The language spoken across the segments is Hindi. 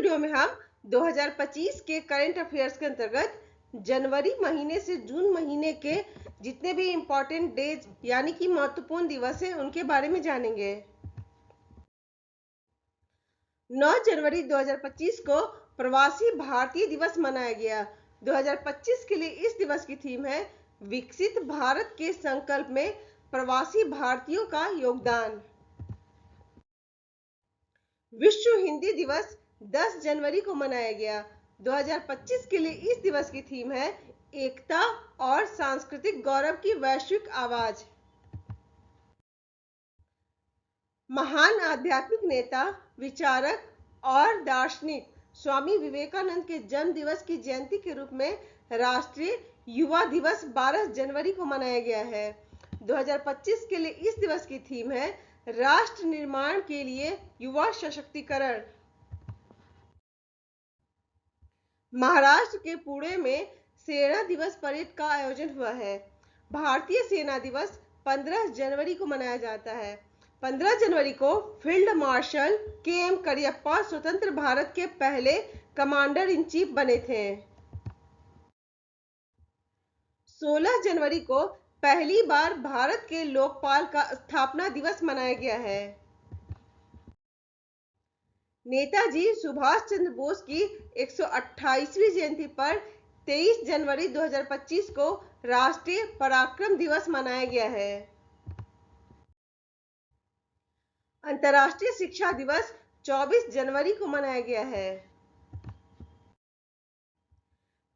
वीडियो में हम 2025 के करंट अफेयर्स के अंतर्गत जनवरी महीने से जून महीने के जितने भी इंपॉर्टेंट डेज यानी कि महत्वपूर्ण दिवस हैं उनके बारे में जानेंगे। 9 जनवरी 2025 को प्रवासी भारतीय दिवस मनाया गया। 2025 के लिए इस दिवस की थीम है विकसित भारत के संकल्प में प्रवासी भारतीयों का योगदान। विश्व हिंदी दिवस 10 जनवरी को मनाया गया। 2025 के लिए इस दिवस की थीम है एकता और सांस्कृतिक गौरव की वैश्विक आवाज। महान आध्यात्मिक नेता, विचारक और दार्शनिक स्वामी विवेकानंद के जन्म दिवस की जयंती के रूप में राष्ट्रीय युवा दिवस 12 जनवरी को मनाया गया है। 2025 के लिए इस दिवस की थीम है राष्ट्र निर्माण के लिए युवा सशक्तिकरण। महाराष्ट्र के पुणे में सेना दिवस परेड का आयोजन हुआ है। भारतीय सेना दिवस 15 जनवरी को मनाया जाता है। 15 जनवरी को फील्ड मार्शल के.एम. करियप्पा स्वतंत्र भारत के पहले कमांडर इन चीफ बने थे। 16 जनवरी को पहली बार भारत के लोकपाल का स्थापना दिवस मनाया गया है। नेताजी सुभाष चंद्र बोस की 128वीं जयंती पर 23 जनवरी 2025 को राष्ट्रीय पराक्रम दिवस मनाया गया है। अंतर्राष्ट्रीय शिक्षा दिवस 24 जनवरी को मनाया गया है।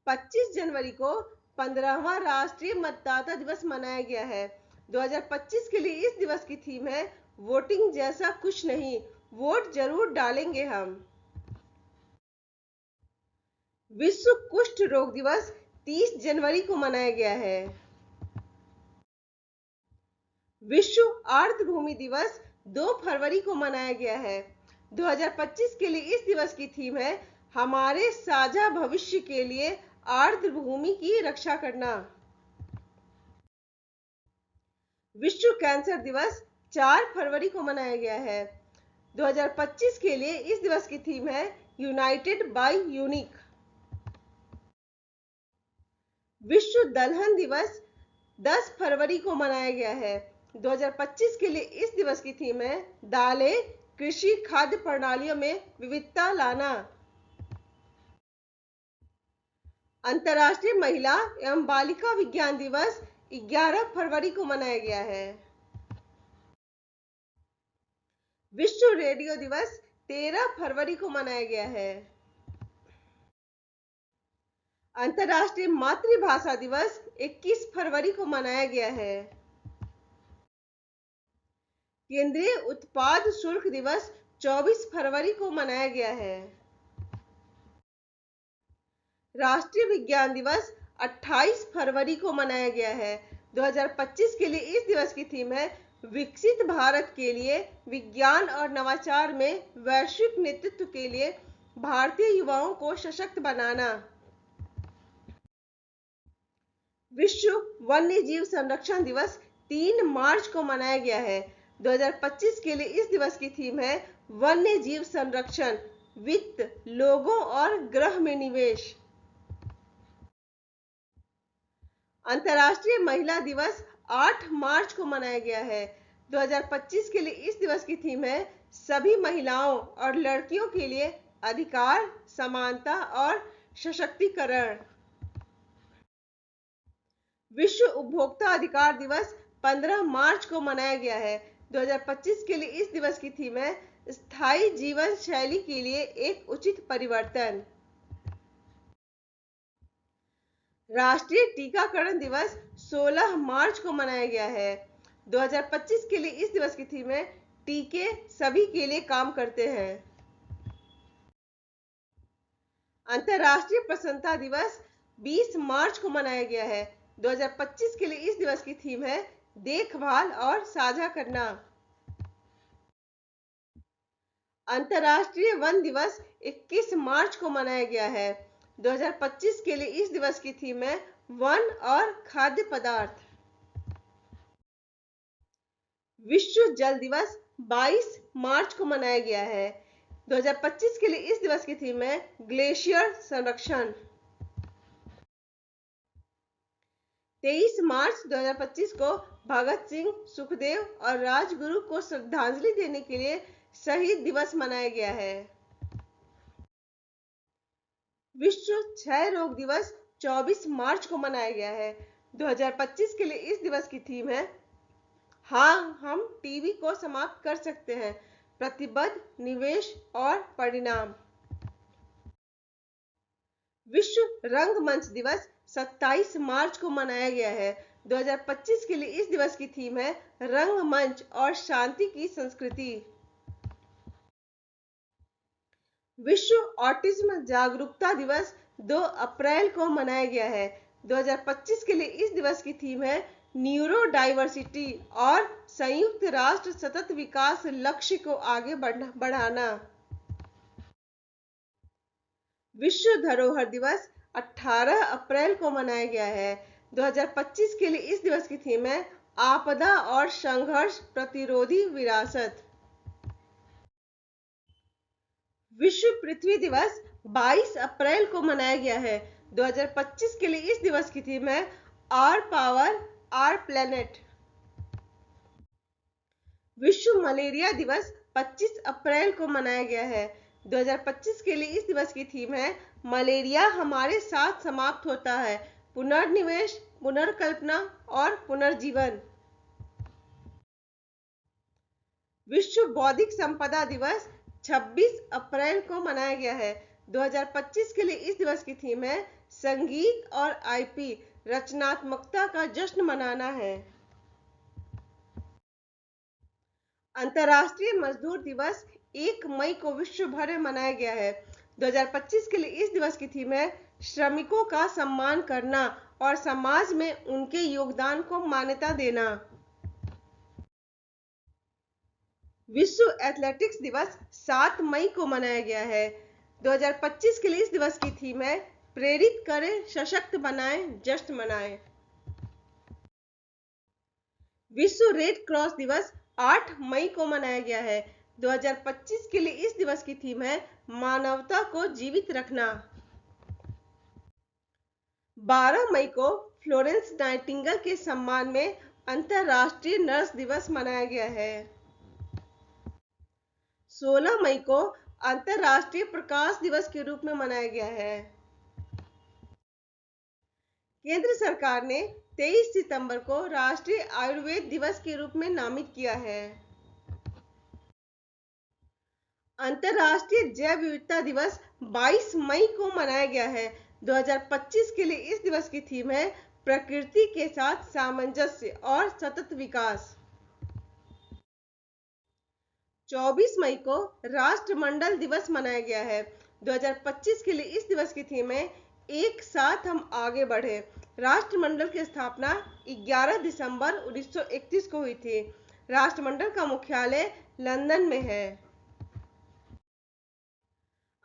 25 जनवरी को 15वां राष्ट्रीय मतदाता दिवस मनाया गया है। 2025 के लिए इस दिवस की थीम है वोटिंग जैसा कुछ नहीं, वोट जरूर डालेंगे हम। विश्व कुष्ठ रोग दिवस 30 जनवरी को मनाया गया है। विश्व आर्द्रभूमि दिवस 2 फरवरी को मनाया गया है। 2025 के लिए इस दिवस की थीम है हमारे साझा भविष्य के लिए आर्द्रभूमि की रक्षा करना। विश्व कैंसर दिवस 4 फरवरी को मनाया गया है। 2025 के लिए इस दिवस की थीम है यूनाइटेड बाय यूनिक। विश्व दलहन दिवस 10 फरवरी को मनाया गया है। 2025 के लिए इस दिवस की थीम है दालें, कृषि खाद्य प्रणालियों में विविधता लाना। अंतर्राष्ट्रीय महिला एवं बालिका विज्ञान दिवस 11 फरवरी को मनाया गया है। विश्व रेडियो दिवस 13 फरवरी को मनाया गया है। अंतर्राष्ट्रीय मातृभाषा दिवस 21 फरवरी को मनाया गया है। केंद्रीय उत्पाद शुल्क दिवस 24 फरवरी को मनाया गया है। राष्ट्रीय विज्ञान दिवस 28 फरवरी को मनाया गया है। 2025 के लिए इस दिवस की थीम है विकसित भारत के लिए विज्ञान और नवाचार में वैश्विक नेतृत्व के लिए भारतीय युवाओं को सशक्त बनाना। विश्व वन्य जीव संरक्षण दिवस 3 मार्च को मनाया गया है। 2025 के लिए इस दिवस की थीम है वन्य जीव संरक्षण, वित्त, लोगों और ग्रह में निवेश। अंतर्राष्ट्रीय महिला दिवस 8 मार्च को मनाया गया है। 2025 के लिए इस दिवस की थीम है सभी महिलाओं और लड़कियों के लिए अधिकार, समानता और सशक्तिकरण। विश्व उपभोक्ता अधिकार दिवस 15 मार्च को मनाया गया है। 2025 के लिए इस दिवस की थीम है स्थायी जीवन शैली के लिए एक उचित परिवर्तन। राष्ट्रीय टीकाकरण दिवस 16 मार्च को मनाया गया है। 2025 के लिए इस दिवस की थीम है टीके सभी के लिए काम करते हैं। अंतर्राष्ट्रीय प्रसन्नता दिवस 20 मार्च को मनाया गया है। 2025 के लिए इस दिवस की थीम है देखभाल और साझा करना। अंतर्राष्ट्रीय वन दिवस 21 मार्च को मनाया गया है। 2025 के लिए इस दिवस की थीम है वन और खाद्य पदार्थ। विश्व जल दिवस 22 मार्च को मनाया गया है। 2025 के लिए इस दिवस की थीम है ग्लेशियर संरक्षण। 23 मार्च 2025 को भगत सिंह, सुखदेव और राजगुरु को श्रद्धांजलि देने के लिए शहीद दिवस मनाया गया है। विश्व क्षय रोग दिवस 24 मार्च को मनाया गया है। 2025 के लिए इस दिवस की थीम है हाँ, हम टीबी को समाप्त कर सकते हैं, प्रतिबद्ध, निवेश और परिणाम। विश्व रंगमंच दिवस 27 मार्च को मनाया गया है। 2025 के लिए इस दिवस की थीम है रंगमंच और शांति की संस्कृति। विश्व ऑटिज्म जागरूकता दिवस 2 अप्रैल को मनाया गया है। 2025 के लिए इस दिवस की थीम है न्यूरो डाइवर्सिटी और संयुक्त राष्ट्र सतत विकास लक्ष्य को आगे बढ़ाना। विश्व धरोहर दिवस 18 अप्रैल को मनाया गया है। 2025 के लिए इस दिवस की थीम है आपदा और संघर्ष प्रतिरोधी विरासत। विश्व पृथ्वी दिवस 22 अप्रैल को मनाया गया है। 2025 के लिए इस दिवस की थीम है आवर पावर आवर प्लेनेट। विश्व मलेरिया दिवस 25 अप्रैल को मनाया गया है। 2025 के लिए इस दिवस की थीम है मलेरिया हमारे साथ समाप्त होता है, पुनर्निवेश, पुनर्कल्पना और पुनर्जीवन। विश्व बौद्धिक संपदा दिवस 26 अप्रैल को मनाया गया है। 2025 के लिए इस दिवस की थीम है संगीत और आईपी, रचनात्मकता का जश्न मनाना है। अंतर्राष्ट्रीय मजदूर दिवस 1 मई को विश्व भर में मनाया गया है। 2025 के लिए इस दिवस की थीम है श्रमिकों का सम्मान करना और समाज में उनके योगदान को मान्यता देना। विश्व एथलेटिक्स दिवस 7 मई को मनाया गया है। 2025 के लिए इस दिवस की थीम है प्रेरित करें, सशक्त बनाएं, जश्न मनाएं। विश्व रेड क्रॉस दिवस 8 मई को मनाया गया है। 2025 के लिए इस दिवस की थीम है मानवता को जीवित रखना। 12 मई को फ्लोरेंस नाइटिंगेल के सम्मान में अंतर्राष्ट्रीय नर्स दिवस मनाया गया है। 16 मई को अंतर्राष्ट्रीय प्रकाश दिवस के रूप में मनाया गया है। केंद्र सरकार ने 23 सितंबर को राष्ट्रीय आयुर्वेद दिवस के रूप में नामित किया है। अंतर्राष्ट्रीय जैव विविधता दिवस 22 मई को मनाया गया है। 2025 के लिए इस दिवस की थीम है प्रकृति के साथ सामंजस्य और सतत विकास। 24 मई को राष्ट्रमंडल दिवस मनाया गया है। 2025 के लिए इस दिवस की थीम है एक साथ हम आगे बढ़े। राष्ट्रमंडल की स्थापना 11 दिसंबर 1931 को हुई थी। राष्ट्रमंडल का मुख्यालय लंदन में है।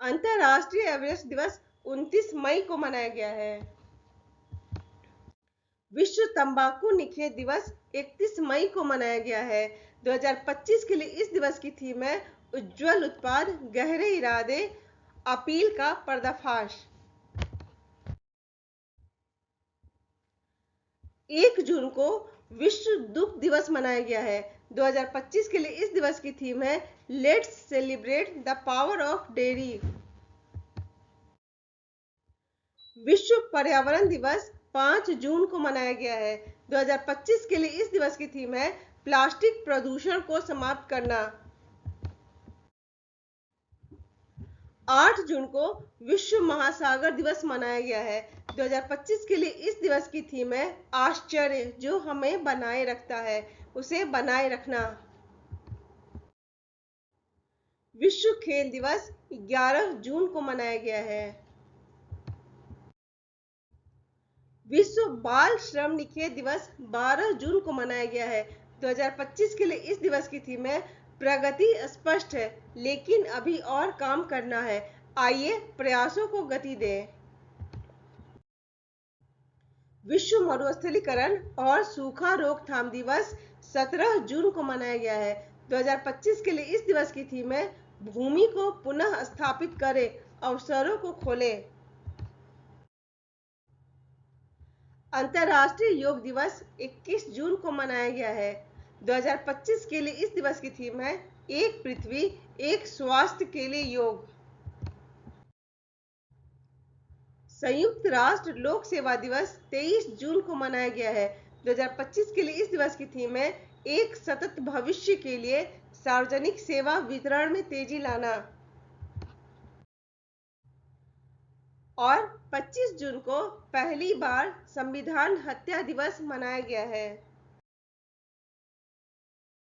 अंतर्राष्ट्रीय एवरेस्ट दिवस 29 मई को मनाया गया है। विश्व तंबाकू निषेध दिवस 31 मई को मनाया गया है। 2025 के लिए इस दिवस की थीम है उज्जवल उत्पाद, गहरे इरादे, अपील का पर्दाफाश। 1 जून को विश्व दुग्ध दिवस मनाया गया है। 2025 के लिए इस दिवस की थीम है let's celebrate the power of dairy. विश्व पर्यावरण दिवस 5 जून को मनाया गया है। 2025 के लिए इस दिवस की थीम है प्लास्टिक प्रदूषण को समाप्त करना। 8 जून को विश्व महासागर दिवस मनाया गया है। 2025 के लिए इस दिवस की थीम है आश्चर्य, जो हमें बनाए रखता है, उसे बनाए रखना। विश्व खेल दिवस 11 जून को मनाया गया है। विश्व बाल श्रम निषेध दिवस 12 जून को मनाया गया है। 2025 के लिए इस दिवस की थीम है प्रगति स्पष्ट है, लेकिन अभी और काम करना है, आइए प्रयासों को गति दें। विश्व मरुस्थलीकरण और सूखा रोकथाम दिवस 17 जून को मनाया गया है। 2025 के लिए इस दिवस की थीम है भूमि को पुनः स्थापित करे, अवसरों को खोले। अंतर्राष्ट्रीय योग दिवस 21 जून को मनाया गया है। 2025 के लिए इस दिवस की थीम है एक पृथ्वी एक स्वास्थ्य के लिए योग। संयुक्त राष्ट्र लोक सेवा दिवस 23 जून को मनाया गया है। 2025 के लिए इस दिवस की थीम है एक सतत भविष्य के लिए सार्वजनिक सेवा वितरण में तेजी लाना। और 25 जून को पहली बार संविधान हत्या दिवस मनाया गया है।